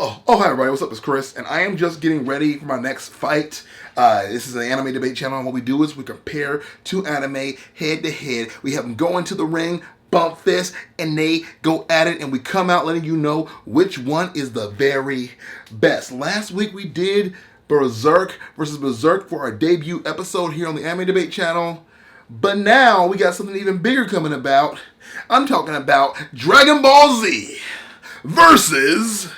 Hi everybody, what's up? It's Chris, and I am just getting ready for my next fight. This is an anime debate channel, and what we do is we compare two anime head to head. We have them go into the ring, bump fists, and they go at it, and we come out letting you know which one is the very best. Last week we did Berserk versus Berserk for our debut episode here on the anime debate channel. But now we got something even bigger coming about. I'm talking about Dragon Ball Z versus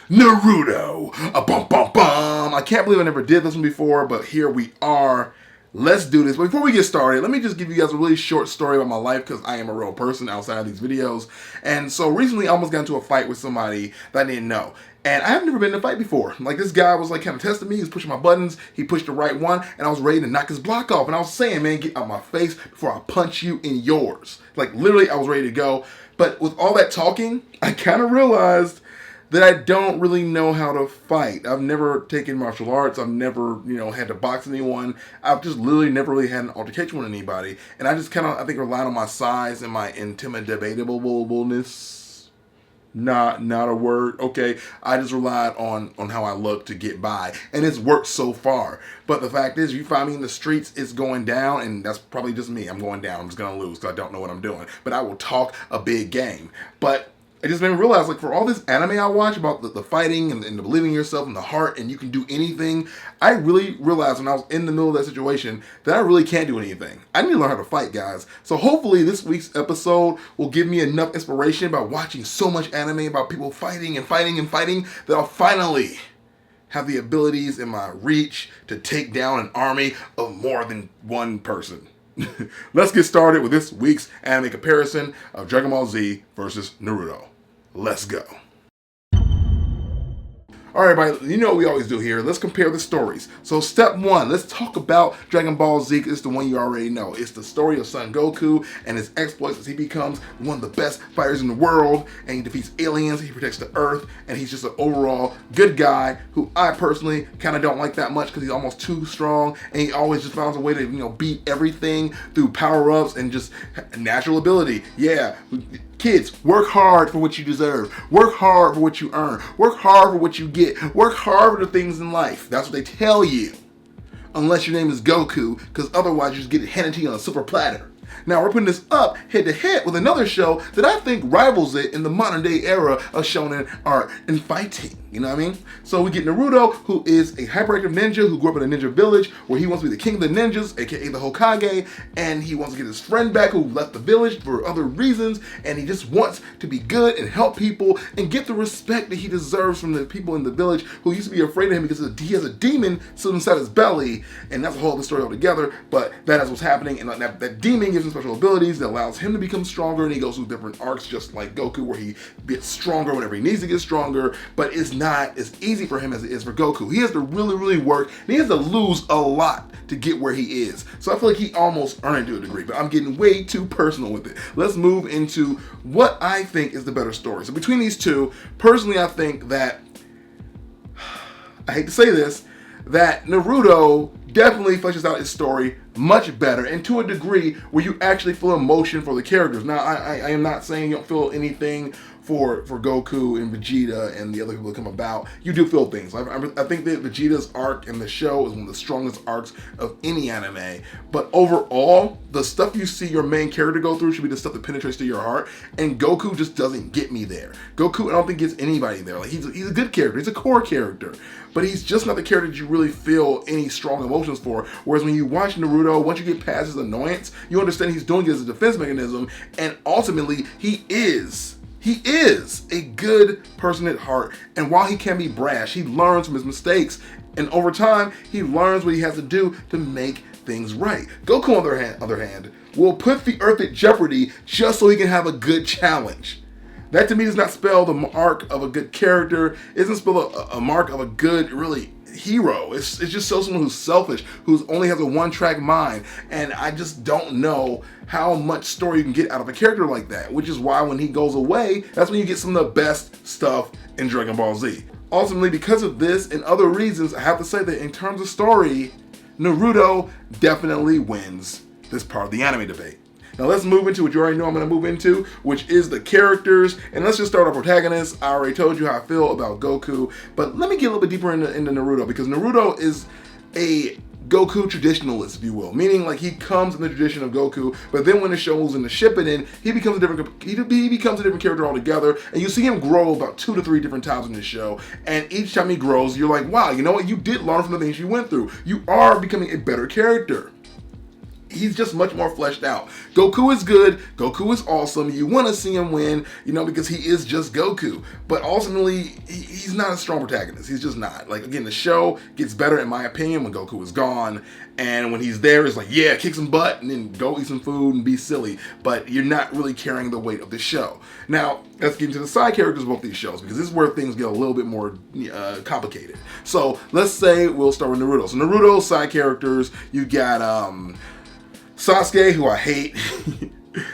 Naruto. I can't believe I never did this one before, but here we are. Let's do this. But before we get started, let me just give you guys a really short story about my life, because I am a real person outside of these videos. And so recently I almost got into a fight with somebody that I didn't know. And I have never been in a fight before. Like, this guy was like kind of testing me. He was pushing my buttons. He pushed the right one, and I was ready to knock his block off. And I was saying, man, get out my face before I punch you in yours. Like, literally, I was ready to go. But with all that talking, I kind of realized that I don't really know how to fight. I've never taken martial arts. I've never, had to box anyone. I've just literally never really had an altercation with anybody. And I just kind of, I think, relied on my size and my intimidatableness. Not a word. Okay. I just relied on how I look to get by. And it's worked so far. But the fact is, you find me in the streets, it's going down, and that's probably just me. I'm going down. I'm just going to lose because I don't know what I'm doing. But I will talk a big game. But it just made me realize, like, for all this anime I watch about the fighting and the believing in yourself and the heart and you can do anything, I really realized when I was in the middle of that situation that I really can't do anything. I need to learn how to fight, guys. So hopefully this week's episode will give me enough inspiration by watching so much anime about people fighting and fighting and fighting that I'll finally have the abilities in my reach to take down an army of more than one person. Let's get started with this week's anime comparison of Dragon Ball Z versus Naruto. Let's go. Alright, everybody, you know what we always do here. Let's compare the stories. So step one, let's talk about Dragon Ball Z. It's the one you already know. It's the story of Son Goku and his exploits as he becomes one of the best fighters in the world, and he defeats aliens, he protects the earth, and he's just an overall good guy who I personally kind of don't like that much because he's almost too strong, and he always just finds a way to, beat everything through power-ups and just natural ability. Yeah. Kids, work hard for what you deserve. Work hard for what you earn. Work hard for what you get. Work hard for the things in life. That's what they tell you. Unless your name is Goku, because otherwise you just get it handed to you on a silver platter. Now we're putting this up head to head with another show that I think rivals it in the modern day era of shonen art and fighting. You know what I mean? So we get Naruto, who is a hyperactive ninja who grew up in a ninja village where he wants to be the king of the ninjas, aka the Hokage, and he wants to get his friend back who left the village for other reasons, and he just wants to be good and help people and get the respect that he deserves from the people in the village who used to be afraid of him because he has a demon sitting inside his belly, and that's a whole other story altogether, but that is what's happening, and that demon gives him special abilities that allows him to become stronger, and he goes through different arcs just like Goku where he gets stronger whenever he needs to get stronger, but it's not as easy for him as it is for Goku. He has to really work, and he has to lose a lot to get where he is. So I feel like he almost earned it to a degree, but I'm getting way too personal with it. Let's move into what I think is the better story. So between these two, personally I think that, I hate to say this, that Naruto definitely fleshes out his story much better, and to a degree where you actually feel emotion for the characters. Now, I am not saying you don't feel anything for Goku and Vegeta and the other people that come about. You do feel things. I think that Vegeta's arc in the show is one of the strongest arcs of any anime. But overall, the stuff you see your main character go through should be the stuff that penetrates to your heart. And Goku just doesn't get me there. Goku, I don't think gets anybody there. Like, he's a good character. He's a core character. But he's just not the character that you really feel any strong emotions for. Whereas when you watch Naruto, once you get past his annoyance, you understand he's doing it as a defense mechanism. And ultimately, he is a good person at heart, and while he can be brash, he learns from his mistakes, and over time, he learns what he has to do to make things right. Goku, on the other hand, will put the Earth at jeopardy just so he can have a good challenge. That to me does not spell the mark of a good character. It doesn't spell a mark of a good, really, hero. It's just so someone who's selfish, who only has a one-track mind, and I just don't know how much story you can get out of a character like that, which is why when he goes away, that's when you get some of the best stuff in Dragon Ball Z. Ultimately, because of this and other reasons, I have to say that in terms of story, Naruto definitely wins this part of the anime debate. Now let's move into what you already know I'm going to move into, which is the characters. And let's just start our protagonists. I already told you how I feel about Goku, but let me get a little bit deeper into Naruto, because Naruto is a Goku traditionalist, if you will, meaning like he comes in the tradition of Goku, but then when the show moves into Shippuden, he becomes a different character altogether, and you see him grow about 2 to 3 different times in this show, and each time he grows, you're like, wow, you know what, you did learn from the things you went through. You are becoming a better character. He's just much more fleshed out. Goku is good. Goku is awesome. You want to see him win, you know, because he is just Goku. But ultimately, he's not a strong protagonist. He's just not. Like, again, the show gets better, in my opinion, when Goku is gone. And when he's there, it's like, yeah, kick some butt and then go eat some food and be silly. But you're not really carrying the weight of the show. Now, let's get into the side characters of both these shows, because this is where things get a little bit more complicated. So let's say we'll start with Naruto. So Naruto's side characters, you got Sasuke, who I hate.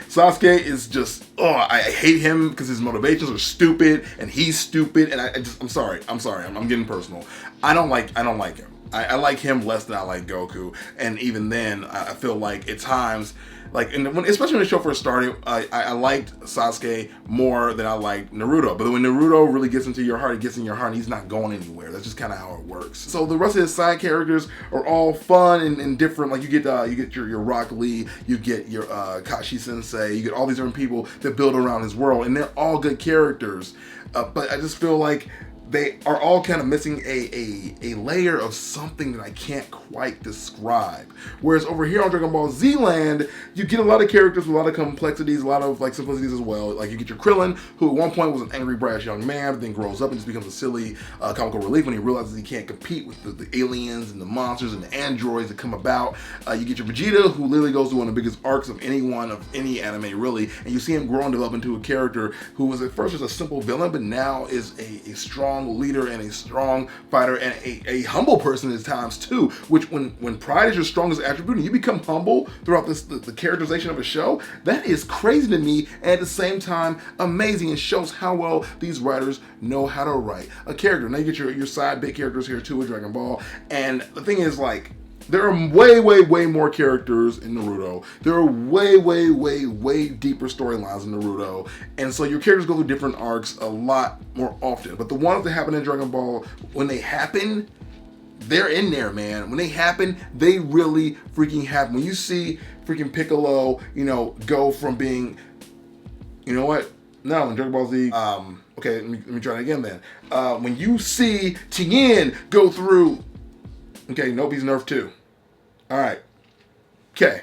Sasuke is just, I hate him because his motivations are stupid, and he's stupid, and I'm sorry, I'm getting personal. I don't like him. I like him less than I like Goku, and even then, I feel like at times, like, especially when the show first started, I liked Sasuke more than I liked Naruto. But when Naruto really gets into your heart, and he's not going anywhere. That's just kind of how it works. So the rest of his side characters are all fun and different. Like you get your Rock Lee, you get your Kashi Sensei, you get all these different people that build around his world, and they're all good characters. But I just feel like they are all kind of missing a layer of something that I can't quite describe. Whereas over here on Dragon Ball Z Land, you get a lot of characters with a lot of complexities, a lot of like simplicities as well. Like you get your Krillin, who at one point was an angry, brash young man, but then grows up and just becomes a silly comical relief when he realizes he can't compete with the aliens and the monsters and the androids that come about. You get your Vegeta, who literally goes through one of the biggest arcs of any anime really, and you see him grow and develop into a character who was at first just a simple villain, but now is a strong leader and a strong fighter and a humble person at times too, which when pride is your strongest attribute and you become humble throughout the characterization of a show, that is crazy to me, and at the same time amazing, and shows how well these writers know how to write a character. Now you get your side big characters here too with Dragon Ball, and the thing is, like, there are way more characters in Naruto. There are way deeper storylines in Naruto. And so your characters go through different arcs a lot more often. But the ones that happen in Dragon Ball, when they happen, they're in there, man. When they happen, they really freaking happen. When you see freaking Piccolo, you know, go from being, you know what? No, in Dragon Ball Z, okay, let me try it again then. When you see Tien go through, okay, nope, he's nerfed too. All right. Okay.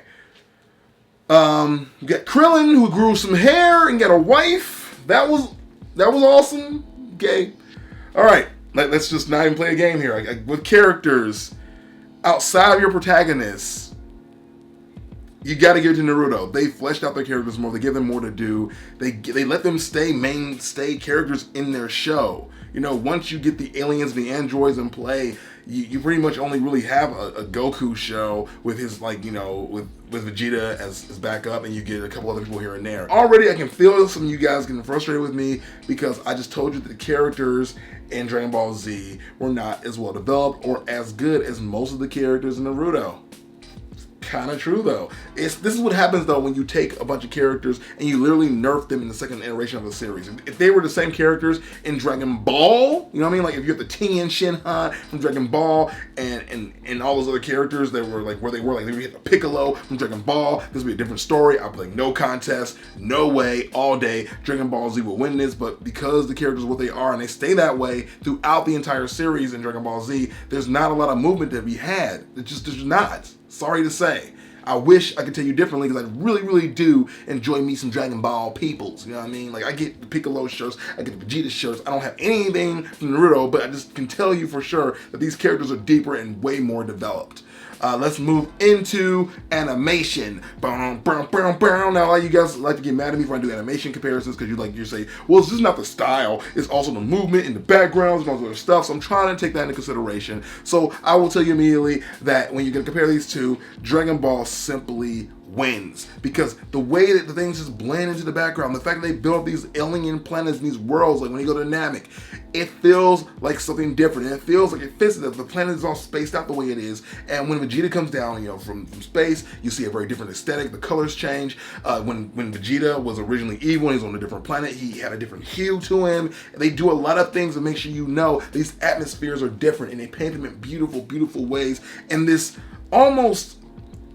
You got Krillin, who grew some hair and got a wife. That was awesome. Okay. All right. Let's just not even play a game here. With characters outside of your protagonists, you got to give it to Naruto. They fleshed out their characters more. They give them more to do. They let them stay mainstay characters in their show. You know, once you get the aliens and the androids in play, you pretty much only really have a Goku show with his, like, you know, with Vegeta as backup, and you get a couple other people here and there. Already I can feel some of you guys getting frustrated with me because I just told you that the characters in Dragon Ball Z were not as well developed or as good as most of the characters in Naruto. Kind of true though. This is what happens though when you take a bunch of characters and you literally nerf them in the second iteration of the series. If they were the same characters in Dragon Ball, you know what I mean? Like if you have the Tien Shinhan from Dragon Ball and all those other characters that were like where they were, like we had the Piccolo from Dragon Ball, this would be a different story. I'd be like, no contest, no way, all day, Dragon Ball Z will win this. But because the characters are what they are and they stay that way throughout the entire series in Dragon Ball Z, there's not a lot of movement to be had. There's not. Sorry to say. I wish I could tell you differently because I really do enjoy me some Dragon Ball peoples. You know what I mean? Like I get the Piccolo shirts, I get the Vegeta shirts. I don't have anything from Naruto, but I just can tell you for sure that these characters are deeper and way more developed. Let's move into animation. Now, a lot of you guys like to get mad at me when I do animation comparisons because you say, well, this is not the style, it's also the movement and the backgrounds and all this other stuff. So I'm trying to take that into consideration. So I will tell you immediately that when you're going to compare these two, Dragon Ball simply wins, because the way that the things just blend into the background, the fact that they build these alien planets and these worlds, like when you go to Namek, it feels like something different, and it feels like it fits. The planet is all spaced out the way it is, and when Vegeta comes down, from space, you see a very different aesthetic. The colors change. When Vegeta was originally evil and he was on a different planet, he had a different hue to him. And they do a lot of things to make sure these atmospheres are different, and they paint them in beautiful, beautiful ways. And this almost,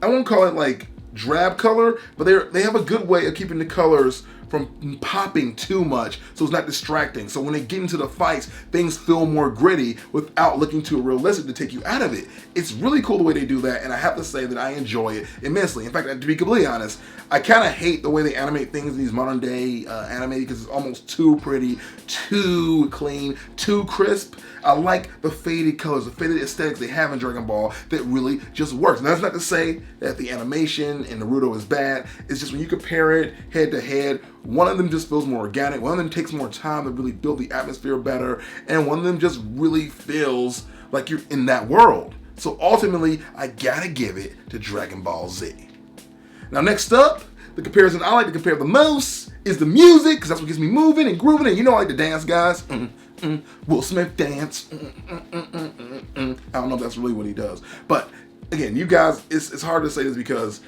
I won't call it like drab color, but they have a good way of keeping the colors from popping too much, so it's not distracting. So when they get into the fights, things feel more gritty without looking too realistic to take you out of it. It's really cool the way they do that, and I have to say that I enjoy it immensely. In fact, to be completely honest, I kind of hate the way they animate things in these modern day anime, because it's almost too pretty, too clean, too crisp. I like the faded colors, the faded aesthetics they have in Dragon Ball that really just works. And that's not to say that the animation in Naruto is bad. It's just when you compare it head to head, one of them just feels more organic, one of them takes more time to really build the atmosphere better, and one of them just really feels like you're in that world. So ultimately, I gotta give it to Dragon Ball Z. Now next up, the comparison I like to compare the most is the music, because that's what gets me moving and grooving, and I like to dance, guys. Will Smith dance. I don't know if that's really what he does. But again, you guys, it's hard to say this because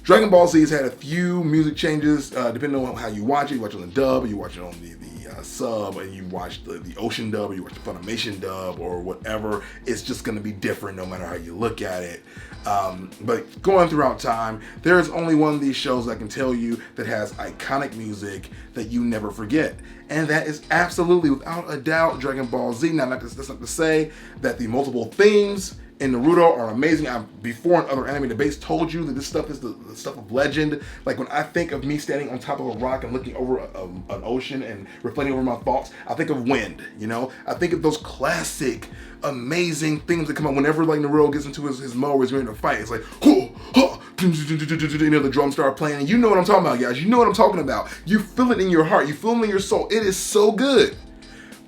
Dragon Ball Z has had a few music changes, depending on how you watch it. You watch it on the dub, or you watch it on the sub, and you watch the Ocean dub, or you watch the Funimation dub, or whatever. It's just going to be different no matter how you look at it. But going throughout time, there is only one of these shows I can tell you that has iconic music that you never forget. And that is absolutely, without a doubt, Dragon Ball Z. Now, that's not to say that the multiple themes in Naruto are amazing. I've, before in other anime debates, told you that this stuff is the stuff of legend. Like when I think of me standing on top of a rock and looking over an ocean and reflecting over my thoughts, I think of wind, I think of those classic, amazing things that come out whenever like Naruto gets into his mode where he's ready to fight. It's like, the drums start playing, and you know what I'm talking about, guys. You know what I'm talking about. You feel it in your heart. You feel it in your soul. It is so good.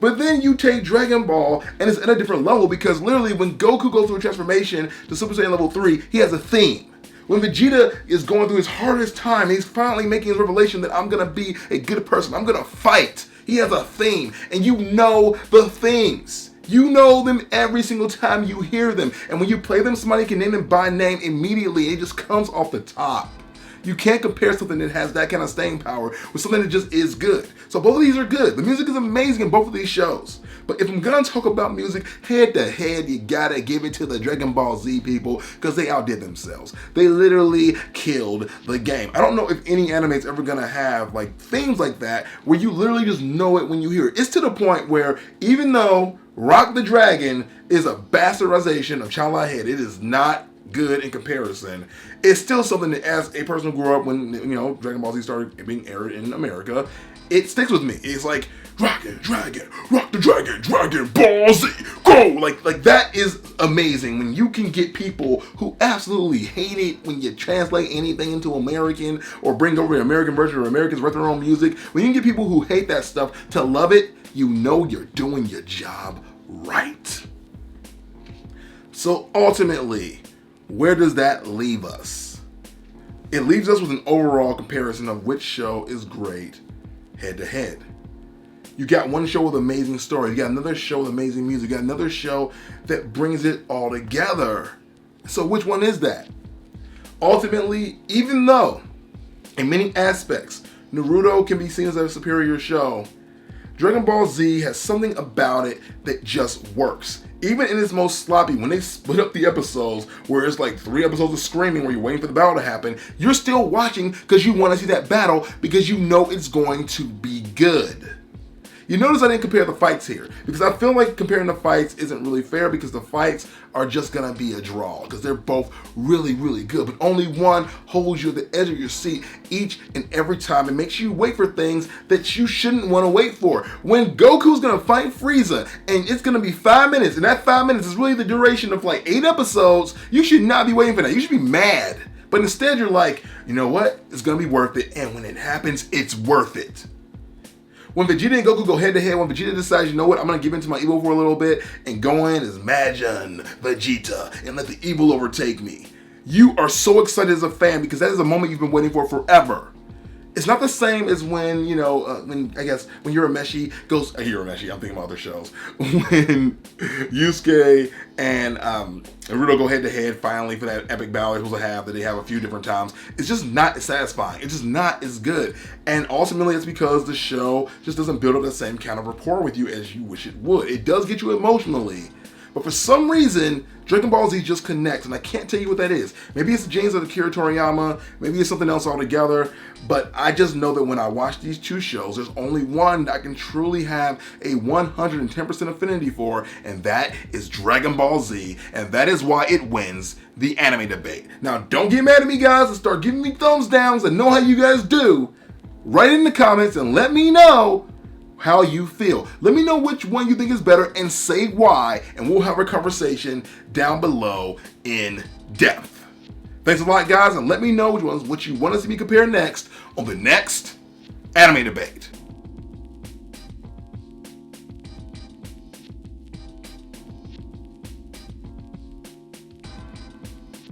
But then you take Dragon Ball, and it's at a different level, because literally when Goku goes through a transformation to Super Saiyan level 3, he has a theme. When Vegeta is going through his hardest time, he's finally making his revelation that I'm going to be a good person, I'm going to fight. He has a theme, and you know the themes. You know them every single time you hear them. And when you play them, somebody can name them by name immediately. It just comes off the top. You can't compare something that has that kind of staying power with something that just is good. So both of these are good. The music is amazing in both of these shows. But if I'm gonna talk about music head to head, you gotta give it to the Dragon Ball Z people, because they outdid themselves. They literally killed the game. I don't know if any anime is ever gonna have like things like that where you literally just know it when you hear it. It's to the point where even though Rock the Dragon is a bastardization of Chala Head, it is not good in comparison. It's still something that, as a person who grew up when Dragon Ball Z started being aired in America, it sticks with me. It's like Dragon, Rock the Dragon, Dragon Ball Z, go! Like that is amazing when you can get people who absolutely hate it when you translate anything into American or bring over the American version or Americans write their own music. When you get people who hate that stuff to love it, you know you're doing your job right. So ultimately, where does that leave us? It leaves us with an overall comparison of which show is great head to head. You got one show with amazing story, you got another show with amazing music, you got another show that brings it all together. So which one is that? Ultimately, even though in many aspects Naruto can be seen as a superior show, Dragon Ball Z has something about it that just works. Even in its most sloppy, when they split up the episodes, where it's like 3 episodes of screaming where you're waiting for the battle to happen, you're still watching because you want to see that battle because you know it's going to be good. You notice I didn't compare the fights here, because I feel like comparing the fights isn't really fair, because the fights are just gonna be a draw, because they're both really, really good, but only one holds you at the edge of your seat each and every time and makes you wait for things that you shouldn't want to wait for. When Goku's gonna fight Frieza, and it's gonna be 5 minutes, and that 5 minutes is really the duration of like 8 episodes, you should not be waiting for that. You should be mad. But instead you're like, you know what? It's gonna be worth it, and when it happens, it's worth it. When Vegeta and Goku go head to head, when Vegeta decides, you know what, I'm going to give in to my evil for a little bit and go in as Majin Vegeta and let the evil overtake me. you are so excited as a fan because that is a moment you've been waiting for forever. It's not the same as when, when Urameshi goes, Urameshi, I'm thinking about other shows, when Yusuke and Naruto go head to head finally for that epic battle they're supposed to have that they have a few different times. It's just not as satisfying. It's just not as good. And ultimately it's because the show just doesn't build up the same kind of rapport with you as you wish it would. It does get you emotionally, but for some reason, Dragon Ball Z just connects, and I can't tell you what that is. Maybe it's the genes of Akira Toriyama, maybe it's something else altogether, but I just know that when I watch these two shows, there's only one that I can truly have a 110% affinity for, and that is Dragon Ball Z, and that is why it wins the anime debate. Now, don't get mad at me, guys, and start giving me thumbs downs. I know how you guys do. Write in the comments and let me know how you feel. Let me know which one you think is better and say why, and we'll have a conversation down below in depth. Thanks a lot, guys, and let me know which you want to see me compare next on the next anime debate.